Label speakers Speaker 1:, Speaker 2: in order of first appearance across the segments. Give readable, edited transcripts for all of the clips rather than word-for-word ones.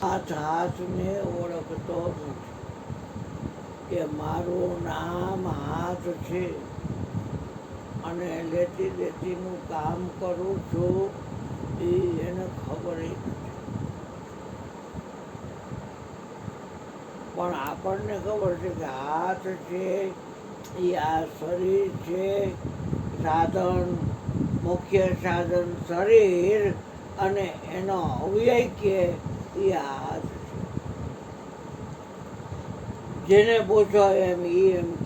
Speaker 1: હાથને ઓળખતો નથી કે મારું નામ હાથ છે અને લેતી દેતીનું કામ કરું છું એ એને ખબર નથી. પણ આપણને ખબર છે કે હાથ છે એ આ શરીર છે, સાધન, મુખ્ય સાધન શરીર અને એનો અવયવ કે એ હાથ છે. જેને પૂછો એમ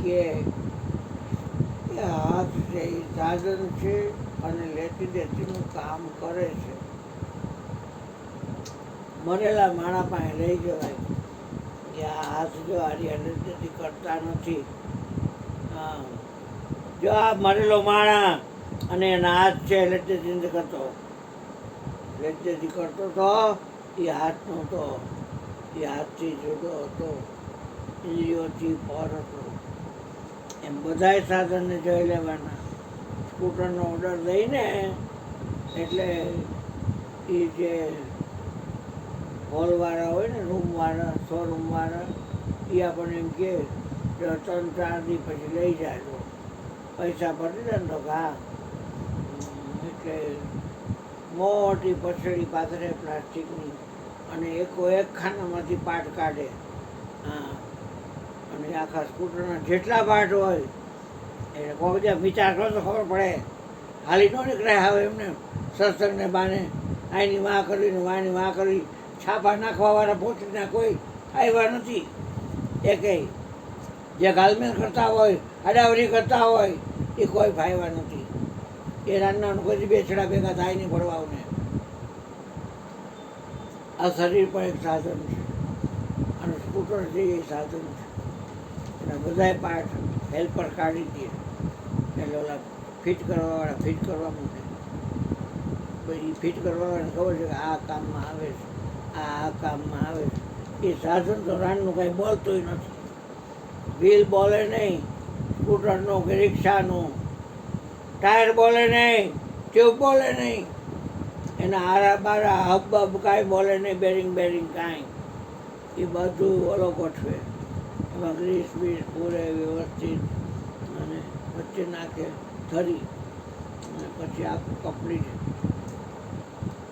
Speaker 1: કે હાથ છે એ સાધન છે અને લેતી દેતીનું કામ કરે છે. મરેલા માણા પાસે લઈ જવાય કે આ હાથ જો આરી લેતી કરતા નથી. જો આ મરેલો માણા અને એના હાથ છે લેતી કરતો તો એ હાથ નહોતો, એ હાથથી જુદો હતો, ઇન્દ્રિયોથી પર હતો. એમ બધાય સાધનને જોઈ લેવાના. સ્કૂટરનો ઓર્ડર લઈને એટલે એ જે હોલવાળા હોય ને, રૂમવાળા, શોરૂમવાળા, એ આપણને એમ કહે 3-4 દી પછી લઈ જાય. પૈસા ભરી દે ને તો હા, એટલે મોટી પછડી પાથરે પ્લાસ્ટિકની અને એક ખાનામાંથી પાર્ટ કાઢે. હા, અને આખા સ્કૂટરના જેટલા પાર્ટ હોય એટલે કોઈ બધા વિચાર કરો તો ખબર પડે. હાલી ન નીકળે હવે એમને સત્સંગને બાને આની વાં કરીને વાની વાં કરી. છાપા નાખવાવાળા પોતના કોઈ આવ્યા નથી. એકેય જે ગાલમેલ કરતા હોય, અડાવરી કરતા હોય એ કોઈ ફાવ્યા નથી. એ રાન્નાનું કોઈ બેછડા ભેગા થાય નહીં પડવાને. આ શરીર પણ એક સાધન છે અને સ્કૂટર છે એ સાધન છે. એના બધાય પાર્ટ હેલ્પર કાઢી દે એટલે ઓલા ફિટ કરવાવાળા ફિટ કરવા મૂકે. પછી ફિટ કરવાવાળાને ખબર છે કે આ કામમાં આવે છે, આ કામમાં આવે છે. એ સાધન તો રાનનું કાંઈ બોલતું નથી. વ્હીલ બોલે નહીં સ્કૂટરનું કે રિક્ષાનું, ટાયર બોલે નહીં, ટ્યુબ બોલે નહીં, એના આરા બારા હબ કાંઈ બોલે નહીં, બેરિંગ કાંઈ. એ બધું ઓલો ગોઠવે. એમાં ગ્રીસ બીસ પૂરે વ્યવસ્થિત અને વચ્ચે નાખે ધરી અને પછી આખું કમ્પ્લીટ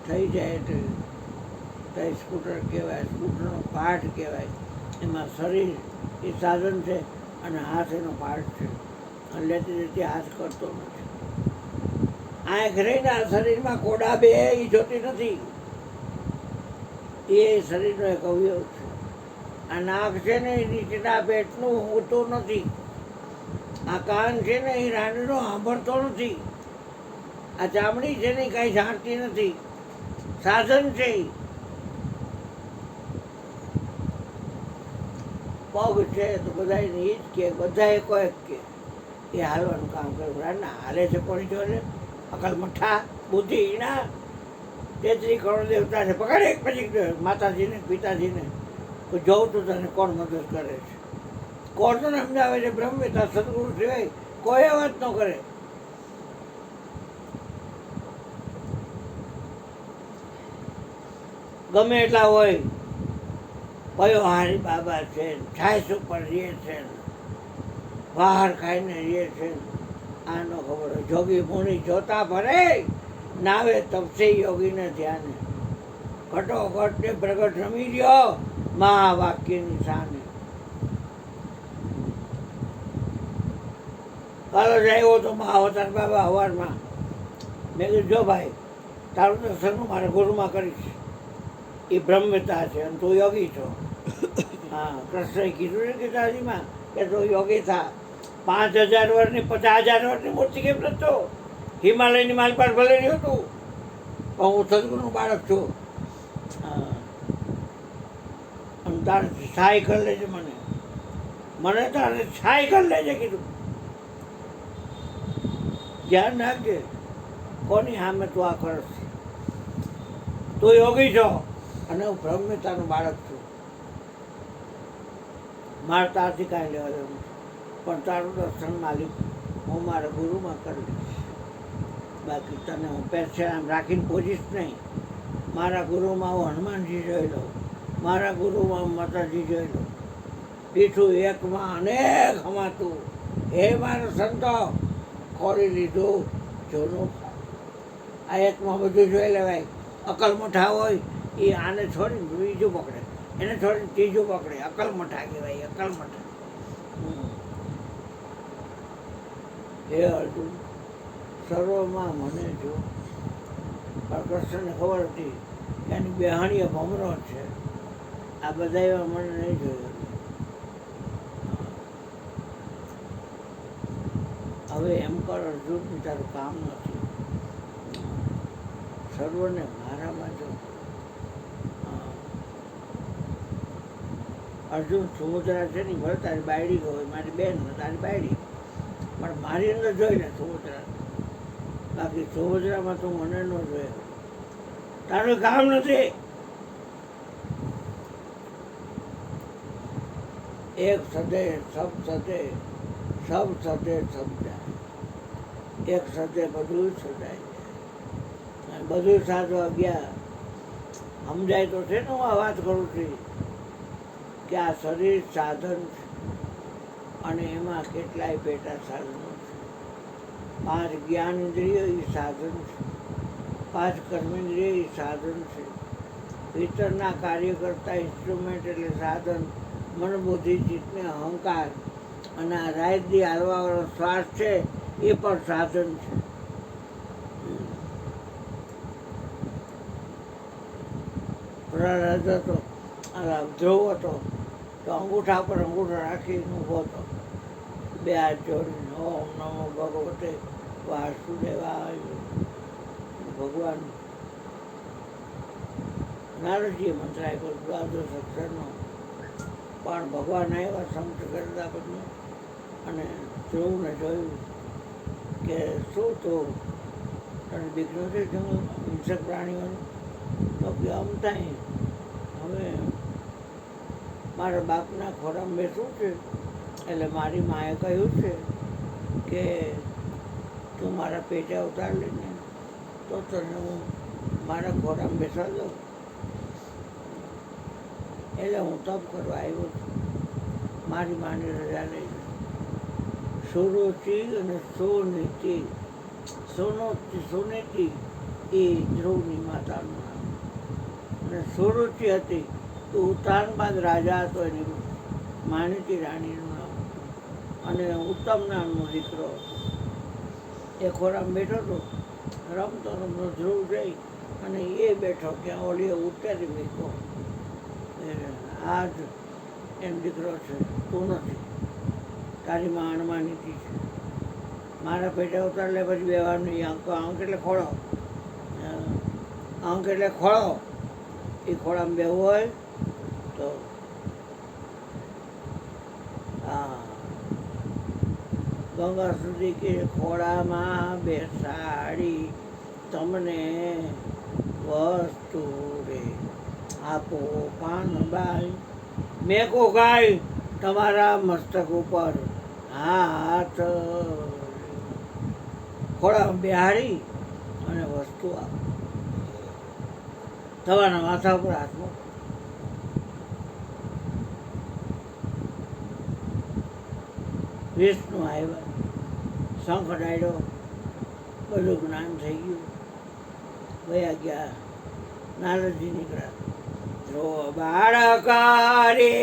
Speaker 1: થઈ જાય એટલે સ્કૂટર કહેવાય. સ્કૂટરનો પાર્ટ કહેવાય. એમાં શરીર એ સાધન છે અને હાથ એનો પાર્ટ છે. અને લેતી દેતી હાથ કરતો નથી. આંખ રહીને આ શરીરમાં કોડા બે એ જોતી નથી. એ શરીરનો એક અવયવ છે. આ નાક છે ને એ નીચેના પેટનું હોતું નથી. આ કાન છે ને એ રાંડનો સાંભળતો નથી. આ ચામડી છે ને એ કાંઈ જાણતી નથી. સાધન છે. પગ છે તો બધા એ જ કે બધા કોઈ કે એ હાલવાનું કામ કર્યું. રાના હાલે છે કોની જોડે? અકલ મઠ્ઠા બુદ્ધિ ઈના 33 કરોડ દેવતા છે. પકડ એક પછી માતાજીને પિતાજીને જોઉં તું તને કોણ મદદ કરે છે, કોણ તને સમજાવે છે. બ્રહ્મવેતા સદગુરુ સિવાય કોઈ વાત ન કરે. ગમે એટલા હોય કયો હારી બાબા છે, છાશ ઉપર રહે છે, બહાર ખાઈને રહે છે, આ ન ખબર હોય. જોગી મુનિ જોતા ભરે નાવે તપસે યોગીને ધ્યાને. ઘટોઘટ ને પ્રગટ રમી રહ્યો મહાવાક્યની સામે. કાલો જ આવ્યો તો મહાવતાર બાબા હવારમાં. મેં કીધું જો ભાઈ તારું દર્શન મારે ગુરુમાં કરીશ. એ બ્રહ્મવેતા છે અને તું યોગી છો. હા, કૃષ્ણએ કીધું ને ગીતાજીમાં કે તું યોગી થા. 5000 વર્ષની 50,000 વર્ષની મૂર્તિ કેમ નતો? હિમાલયની માલ પર ભલે રહ્યું હતું પણ હું સદગુરુનું બાળક છું. અને તારે સહાય કરી લેજે મને તારે સહાય કરી લેજે કીધું. ધ્યાન રાખજે કોની સામે તું આ કરશ. તું યોગી છો અને હું બ્રહ્મવેતાનું બાળક છું. મારે તારથી કાંઈ લેવા દેવું છે પણ તારું દર્શન માલિક હું મારા ગુરુમાં કરી દઈશ. બાકી તને હું પેસે આમ રાખીને પૂછીશ નહીં. મારા ગુરુમાં હું હનુમાનજી જોઈ લઉં, મારા ગુરુમાં માતાજી જોઈ લો, પીઠું એકમાં અનેક હમાતું, હે મારા સંતો ખોરી લીધું જોનું. આ એકમાં બધું જોઈ લેવાય. અકલ મઠા હોય એ આને છોડીને બીજું પકડે, એને છોડીને ત્રીજું પકડે. અકલ મઠા કહેવાય, અકલ મઠા. હે અર્જુન, સર્વમાં મને જો. પણ કૃષ્ણને ખબર હતી કે એની બેહાણીએ ભમરો છે, આ બધા મને નહીં જોયું. હવે એમ કર અર્જુન, તારું કામ નથી. સર્વને મારામાં જો. અર્જુન, સુમુદ્રા છે ને, ભલે તારી બાયડી હોય, મારી બેન તારી બાયડી, પણ મારી અંદર જોઈ ને સુમુદ્રા. બાકી સુમુદ્રામાં તું મને ન જોયે. તારું કામ નથી. એક સદે સબ સદે, સબ સદે સબ જાય. એક સદે બધું સદાય જાય. બધું સાધવા ગયા. સમજાય તો છે ને હું આ વાત કરું છું કે આ શરીર સાધન છે અને એમાં કેટલાય પેટા સાધનો છે. 5 જ્ઞાનેન્દ્રિયો એ સાધન છે, 5 કર્મેન્દ્રિયો એ સાધન છે. ભીતરના કાર્ય કરતા ઇન્સ્ટ્રુમેન્ટ એટલે સાધન, મન બુદ્ધિ ચિત્તને અહંકાર, અને આ રાયથી હાલવાવાળો શ્વાસ છે એ પણ સાધન છે. પ્રહલાદ હતો, ધ્રુવ હતો, તો અંગૂઠા પર અંગૂઠો રાખીને ઊભો હતો, 2 હાથ જોડીને. ઓમ નમો ભગવતે વાસુદેવાય. ભગવાન નારદજીએ મંત્ર આપ્યો 12 અક્ષરનો, પણ ભગવાન આવ્યા સંત કરતા બધું, અને ધ્રુવને જોયું કે શું તો તને દીકરો છે જંગલમાં હિંસક પ્રાણીઓનો? તો કે આમ થાય, હવે મારા બાપના ખોરામાં બેસવું છે, એટલે મારી માએ કહ્યું છે કે તું મારા પેટે અવતાર લઈને તો તને હું મારા ખોરામાં બેસવા દઉં. એટલે હું તપ કરવા આવ્યો છું, મારી માની રજા લઈને. સુરુચિ અને સુનીતિ, સુનીતિ એ ધ્રુવની માતાનું નામ, અને સુરુચિ હતી તો ઉત્તાનપાદ રાજા હતો, એની માનીતી રાણીનું નામ, અને ઉત્તમ નામનો દીકરો હતો. એ ખોરામાં બેઠો હતો, રમતો રમતો ધ્રુવ જઈ અને એ બેઠો ક્યાં ઓલીએ ઉતારી મૂકો. આ જ એમ દીકરો છે, તું નથી. તારી માં અણમાનીતી છે. મારા પેટે ઉતાર લે પછી વ્યવહાર નહીં. આંક એટલે ખોળો, આંક એટલે ખોળો. એ ખોળામાં બેવું હોય તો ગંગા સુધી કે ખોળામાં બેસાડી તમને વસ્તુ રે આપો પાનબાઈ. મેકો ગાય તમારા મસ્તક ઉપર હાથ, ખોળામાં બેહાડી અને વસ્તુ આપો. તમારા માથા ઉપર હાથ મૂકો. વિષ્ણુ આવ્યા, શંખ ડાળ્યો, બધું જ્ઞાન થઈ ગયું, વયા ગયા. નારદજી નીકળ્યા. જો બાળક રે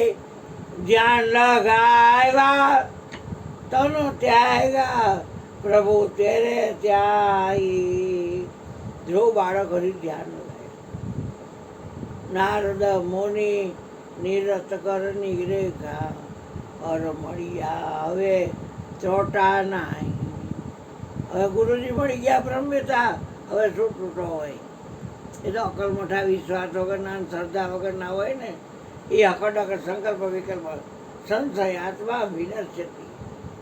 Speaker 1: ધ્યાન લગાવ્યા, તનો ત્યાગા પ્રભુ તેરે ત્યાઈ. ધ્રુવ બાળક હરી ધ્યાન લગાવ્યા. નારદ મુનિ નિરત કર નિરેખા, અર મળ્યા હવે ચોટા નાય. હવે ગુરુજી મળી ગયા બ્રહ્મતા, હવે શું તૂટો હોય? એ તો અકલ મઠા વિશ્વાસ વગરના, શ્રદ્ધા વગરના હોય ને, એ અકડ સંકલ્પ વિકલ્પ સંશય આત્મા વિનશ્યતિ.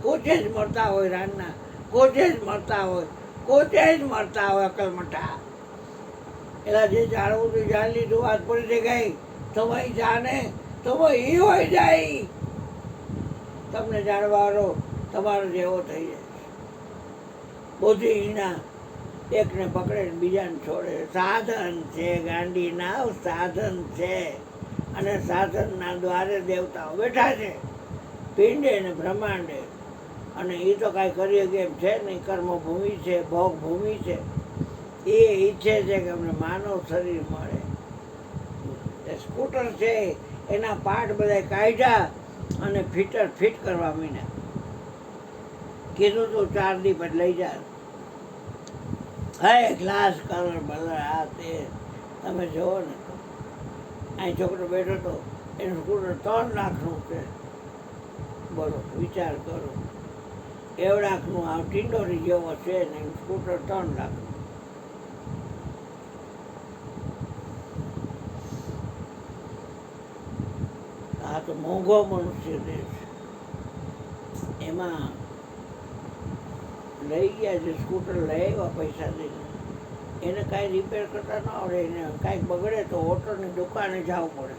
Speaker 1: કોચે જ મળતા હોય રાનના, કોચે જ મળતા હોય, કોચે જ મળતા હોય અકલ મઠા. એલા જે જાણવું તો જાણી લીધું, વાત પડી ગઈ તો ભાઈ જાણે તો ભાઈ એ હોય જાય. તમને જાણવારો તમારો જેવો થઈ જાય. બુદ્ધિહીના એકને પકડે ને બીજાને છોડે. સાધન છે ગાંડી નાવ, સાધન છે, અને સાધનના દ્વારે દેવતાઓ બેઠા છે, પિંડે ને બ્રહ્માંડે. અને એ તો કાંઈ કરીએ કે એમ છે નહીં, કર્મભૂમિ છે, ભોગ ભૂમિ છે. એ ઈચ્છે છે કે અમને માનવ શરીર મળે. એ સ્કૂટર છે એના પાર્ટ બધા કાઢ્યા અને ફિટ કરવા માંડ્યા. કીધું તું 4 દી પછી લઈ જા. હા, ગ્લાસ કલર બલર આ તે તમે જુઓ ને તો અહીં છોકરો બેઠો હતો, એનું સ્કૂટર 3 લાખનું છે. બોલો, વિચાર કરો, એવડાકનું આ ટિંડોરી જેવો છે ને એનું સ્કૂટર 3 લાખનું. આ તો મોંઘો મનુષ્ય દેશ. એમાં લઈ ગયા જે સ્કૂટર લઈ આવ્યા પૈસા દઈને, એને કાંઈ રિપેર કરતા ન આવડે, એને કાંઈક બગડે તો ઓટોની દુકાને જવું પડે.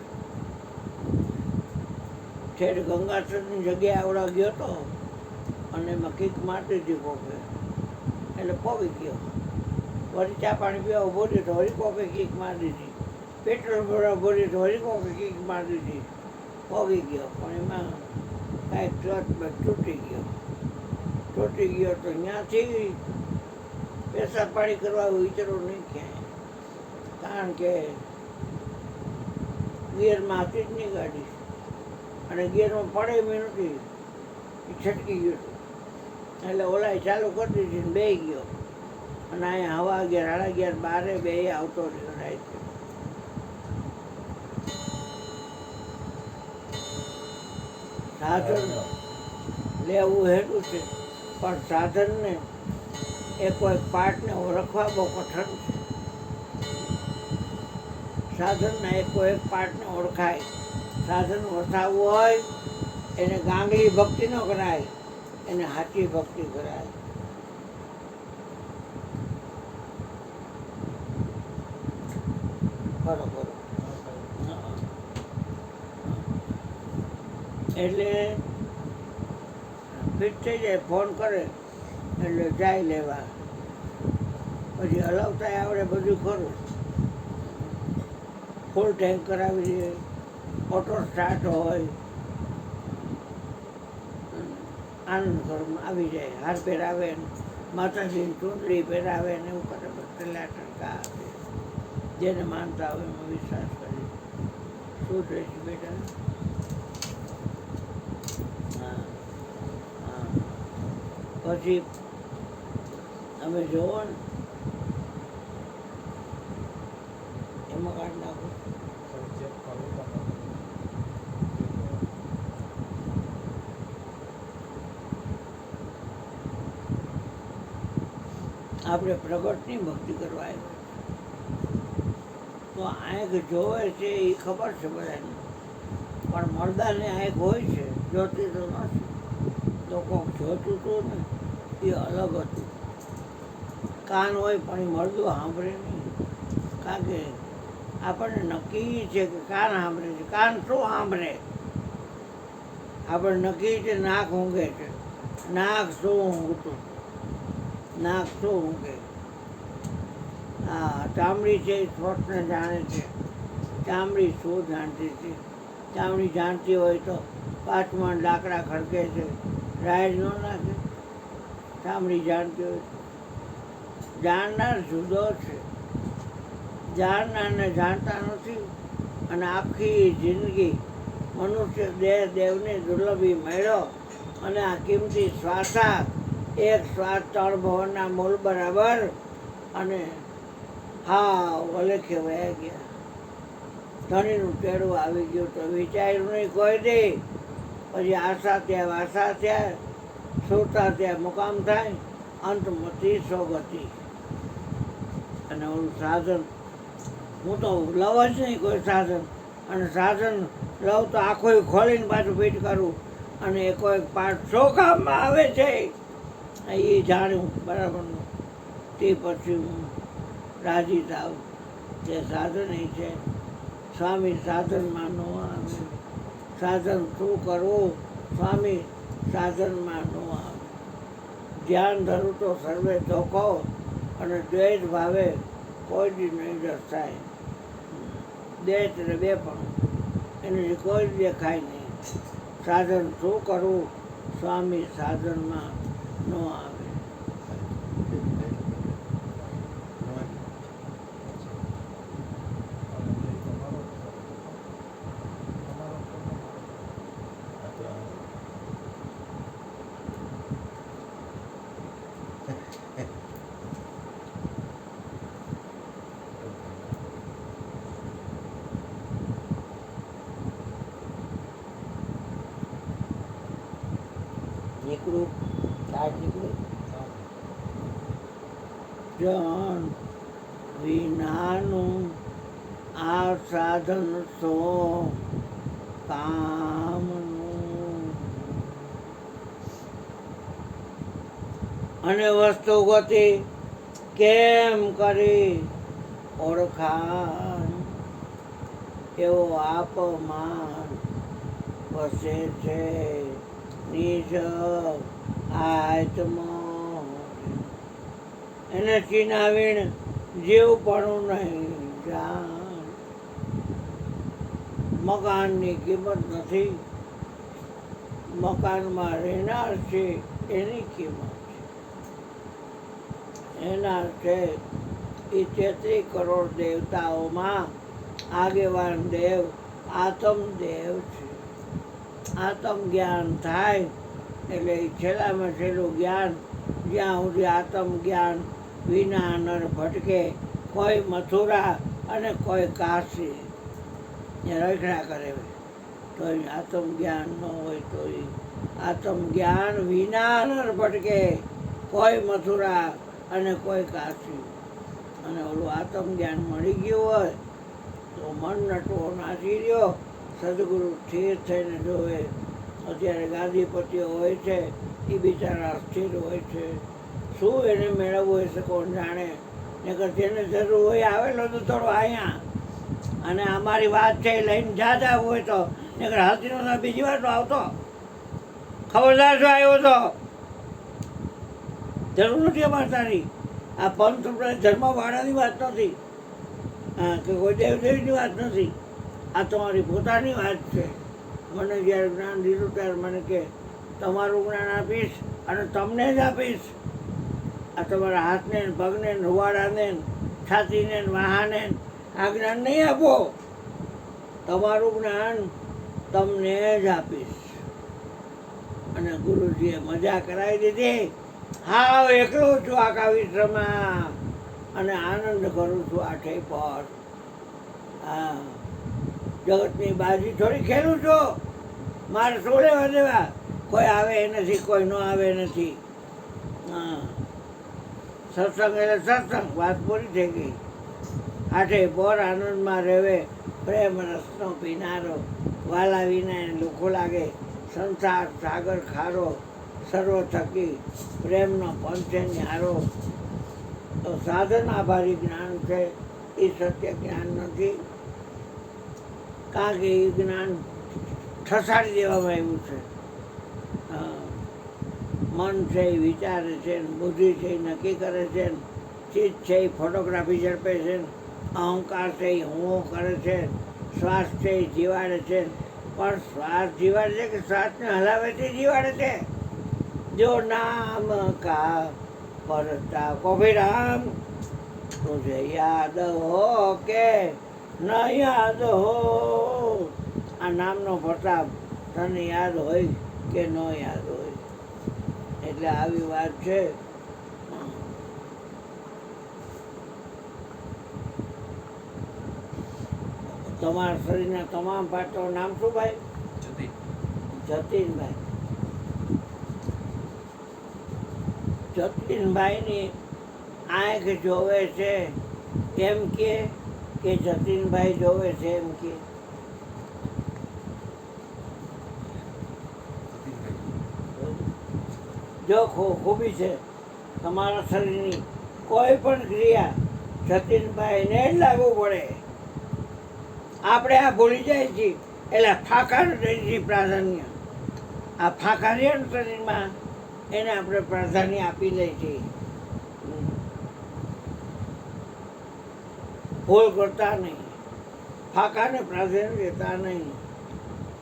Speaker 1: છેલ્લે ગંગાસરની જગ્યાએ આવડા ગયો હતો અને એમાં કીક મારતી હતી કોકે, એટલે પોગી ગયો. વળી ચા પાણી પીવા ઉભો રહ્યો તો વળી કોકે કીક મારી દીધી, પેટ્રોલ ભરવા ઉભો રહ્યો તો વળી કોકે કીક મારી દીધી, પોગી ગયો. પણ એમાં કાંઈક ક્લચ તૂટી ગયો તો ત્યાંથી પેશાબ પાણી કરવા વિચારવું નહીં ક્યાંય, કારણ કે ગિયરમાં હતી જ નહીં ગાડી, અને ગિયરમાં પડે બી નથી, એ છટકી ગયું હતું. એટલે ઓલાએ ચાલુ કરી દીધી ને બેસી ગયો, અને અહીંયા હવા 11, 11:30 બે આવતો રહ્યો રાઈટ. સાધન લેવું હેઠું છે, પણ સાધનને એ કોઈ પાર્ટને ઓળખવા બહુ કઠણ છે. સાધનના એક પાર્ટને ઓળખાય. સાધન વસાવવું હોય એને ગાંગલી ભક્તિ ન કરાય, એને સાચી ભક્તિ કરાય. બરોબર. એટલે ફિટ થઈ જાય, ફોન કરે એટલે જાય લેવા, પછી હલાવતા આવડે બધું ખરું. ફૂલ ટેન્ક કરાવી દઈએ, ઓટો સ્ટાર્ટ હોય, આનંદ ઘરમાં આવી જાય. હાર પહેરાવે, માતાજીની ચૂંટણી પહેરાવે ને એવું કરે. પેલા ટકા આપે, જેને માનતા હોય એમાં વિશ્વાસ કરી. શું થઈશ બેટા? પછી તમે જોવો ને એમાં કાઢી નાખો. આપણે પ્રગટની ભક્તિ કરવા આવ્યા તો આંખ જોવે છે એ ખબર છે બધાને, પણ મરદાને આંખ હોય છે, જોતી તો નથી. તો કોક જોતું હતું ને એ અલગ હતું. કાન હોય પણ એ મળદું સાંભળે નહીં, કારણ કે આપણને નક્કી છે કે કાન સાંભળે છે. કાન શું સાંભળે? આપણે નક્કી છે નાક ઊંઘે છે. નાક શું ઊંઘતું? નાક શું ઊંઘે? હા, ચામડી છે એ સ્વપ્ન જાણે છે. ચામડી શું જાણતી છે? ચામડી જાણતી હોય તો 5 લાકડા ખડકે છે, રાઈડ ન નાખે. ચામડી જાણતી હોય. જાણનાર જુદો છે, જાણનારને જાણતા નથી. અને આખી જિંદગી મનુષ્ય દેવને દુર્લભી મળ્યો, અને આ કિંમતી શ્વાસા, એક શ્વાસ 3 ભવનના મૂળ બરાબર. અને હા ઓલેખે વહી ગયા. ધણીનું ટેડું આવી ગયું તો વિચાર્યું નહીં કોઈ દે. પછી આશા ત્યાં વાસા થયા, સુરતા ત્યાં મુકામ થાય, અંતમતી સોગતિ. અને ઓલું સાધન, હું તો લવ જ નહીં કોઈ સાધન. અને સાધન લઉં તો આખો ખોલીને પાછું ફિટ કરું, અને એ કોઈ પાર્ટ શું કામમાં આવે છે એ જાણ્યું બરાબરનું. તે પછી હું રાજી થાવ. તે સાધન એ છે. સ્વામી સાધનમાં ન આવે. સાધન શું કરવું? સ્વામી સાધનમાં ન આવે. ધ્યાન ધરું તો સર્વે ધોખો, અને દ્વૈત ભાવે કોઈ દી નહીં રસ થાય. દ્વૈત એટલે બે પણ એની કોઈ જ દેખાય નહીં. સાધન શું કરવું? સ્વામી સાધનમાં ન આવે. નીકળું ચાર્જ નીકળું જન વિનાનું આ સાધન સો કામનું. અને વસ્તુ ગતિ કેમ કરી ઓળખાણ એવો આપમાન વસે છે નિજ આત્મા. એને ચિનાવીણ જીવ પણ નહીં જાણ. મકાનની કિંમત નથી, મકાનમાં રહેનાર છે એની કિંમત છે. એના છે એ 33 કરોડ દેવતાઓમાં આગેવાન દેવ આત્મદેવ છે. આત્મ જ્ઞાન થાય એટલે એ છેલ્લામાં છેલ્લું જ્ઞાન, જ્યાં સુધી આત્મ જ્ઞાન વિના નર ભટકે. કોઈ મથુરા અને કોઈ કાશી એ રખડા કરે તો આત્મ જ્ઞાન ન હોય તો આત્મ જ્ઞાન વિના નર ભટકે. કોઈ મથુરા અને કોઈ કાશી. અને ઓલું આત્મ જ્ઞાન મળી ગયું હોય તો મન નટવો નાસી રહ્યો. સદગુરુ સ્થિર થઈને જોવે. અત્યારે ગાદીપતિઓ હોય છે એ બિચારા અસ્થિર હોય છે. શું એને મેળવવું હશે કોણ જાણે. નકર જેને જરૂર હોય આવેલો તો થોડો અહીંયા. અને અમારી વાત છે એ લઈને જાતા હોય તો નકર હાથીનો બીજી વાર તો આવતો. ખબરદાર જો આવ્યો તો જરૂર નથી અમારે તારી. આ પંથ ધર્મવાળાની વાત નથી, હા, કે કોઈ દેવદેવીની વાત નથી. આ તમારી પોતાની વાત છે. મને જ્યારે જ્ઞાન દીધું ત્યારે મને કે તમારું જ્ઞાન આપીશ અને તમને જ આપીશ. આ તમારા હાથને પગને રૂવાડાને છાતીને વાહાને આ જ્ઞાન નહીં આપો. તમારું જ્ઞાન તમને જ આપીશ. અને ગુરુજીએ મજા કરાવી દીધી. હાવ એકલો છું આખા વિશ્વમાં અને આનંદ કરું છું આઠે પર. હા, જગતની બાજી થોડી ખેલું છો. મારે શું લેવા દેવા? કોઈ આવે નથી, કોઈ ન આવે નથી. હા, સત્સંગ એટલે સત્સંગ, વાત પૂરી થઈ ગઈ. આઠે પર આનંદમાં રહેવે. પ્રેમ રસનો પીનારો, વાલા વિના એને લુખો લાગે. સંસાર સાગર ખારો, સર્વ થકી પ્રેમનો પંચે ન્યારો. તો સાધન આભારી જ્ઞાન છે એ સત્ય જ્ઞાન નથી. કારણ કે એ જ્ઞાન ઠસાડી દેવામાં આવ્યું છે. મન છે એ વિચારે છે, બુદ્ધિ છે એ નક્કી કરે છે, ચિત્ત છે એ ફોટોગ્રાફી ઝડપે છે, અહંકાર છે એ હું કરે છે, શ્વાસ છે એ જીવાડે છે. પણ શ્વાસ જીવાડે છે કે શ્વાસને હલાવે તે જીવાડે છે? જો નામ કા પરતા કોભી રામ તુझे યાદ હો કે ન યાદ હો. આ નામનો પ્રતાપ તને યાદ હોય કે ન યાદ હોય. એટલે આવી વાત છે. તમારા શરીરના તમામ પાર્ટો નામ શું ભાઈ? જતીનભાઈ. જતીનભાઈની આંખ જોવે છે એમ કે જતીનભાઈ જોવે છે એમ કે? જો ખૂબી છે તમારા શરીરની કોઈ પણ ક્રિયા જતીનભાઈને જ લાગુ પડે. આપણે આ ભૂલી જાય છીએ એટલે ફાંકાનું દઈએ છીએ પ્રાધાન્ય. આ ફાંકા રહે ને શરીરમાં એને આપણે પ્રાધાન્ય આપી દઈએ છીએ. ભૂલ કરતા નહીં, ફાંકાને પ્રાધાન્ય દેતા નહીં.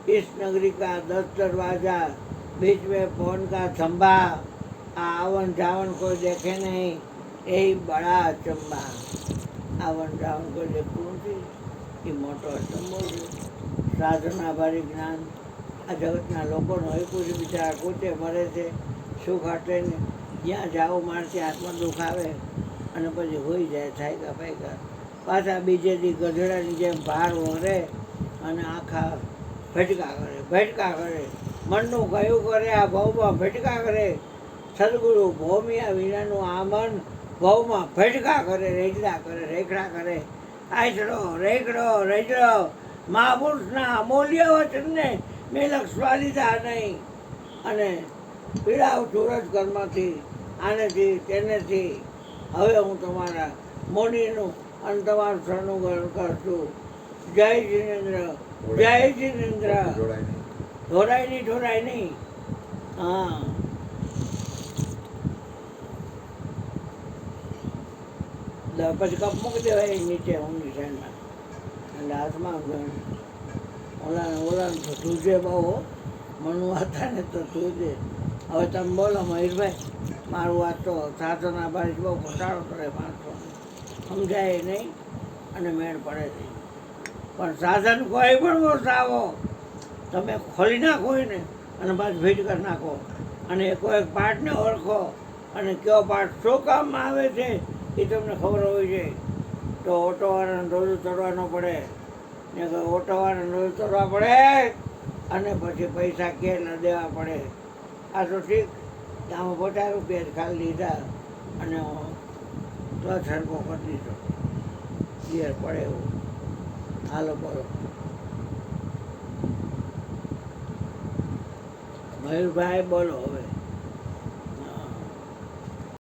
Speaker 1: इस नगरी का 10 दरवाजा, बीच में पवन का खंभा, आवन जावन कोई देखे नहीं, यही बड़ा अचंबा. આવન જાવન કોઈ દેખતું નથી, એ મોટો અચંબો છે. સાધનાભારી જ્ઞાન આ જગતના લોકોનો હૈકું છે, બિચારા પોતે મરે છે સુખ હાટે ને જ્યાં જાઓ માણસે હાથમાં દુઃખ આવે અને પછી હોઈ જાય થાયકા પાયકા. પાછા બીજે દી ગધેડાની જેમ ભાર વરે અને આખા ભટકા કરે મનનું કયું કરે આ ભાવમાં ભટકા કરે. સદગુરુ ભૌમિયા વિનાનું આ મન ભાવમાં ભટકા કરે, રેખડા કરે. આયસડો રેખડો મહાપુરુષના અમૂલ્ય વચનને મેં લક્ષવા લીધા નહીં અને પીડાવ સૂરજ કર્મથી આનેથી તેનેથી. હવે હું તમારા મોનીનું અને તમારું શરણું કરશું. જય જીનેન્દ્ર, જય જીનેન્દ્ર. ઢોરાય નહીં. હા, પછી કપ મૂકી દેવાય નીચે ઊંઘી સાઈડમાં એટલે હાથમાં ઓલાને તો ધૂજે બહુ મનુ હતા ને તો ધૂજે. હવે તમે બોલો મયુરભાઈ, મારું વાત તો સાધના બારી બહુ ઘટાડો કરે માણસો, સમજાય નહીં અને મેળ પડે નહીં. પણ સાધન કોઈ પણ વસાવો તમે ખોલી નાખો ને અને પાછું ફીટ કરી નાખો અને કોઈ પાર્ટને ઓળખો અને કયો પાર્ટ શું કામમાં આવે છે એ તમને ખબર હોવી જોઈએ. તો ઓટોવાળાને રોજ ચડવાનો પડે ને ઓટોવાળાને રોજ ચડવા પડે અને પછી પૈસા કેટલા દેવા પડે. આ તો ઠીક આમાં 50 રૂપિયા જ ખાલી લીધા અને તો સરખો કરી દીધો ઘેર પડે એવું. હાલો બોલો મયુરભાઈ, બોલો હવે.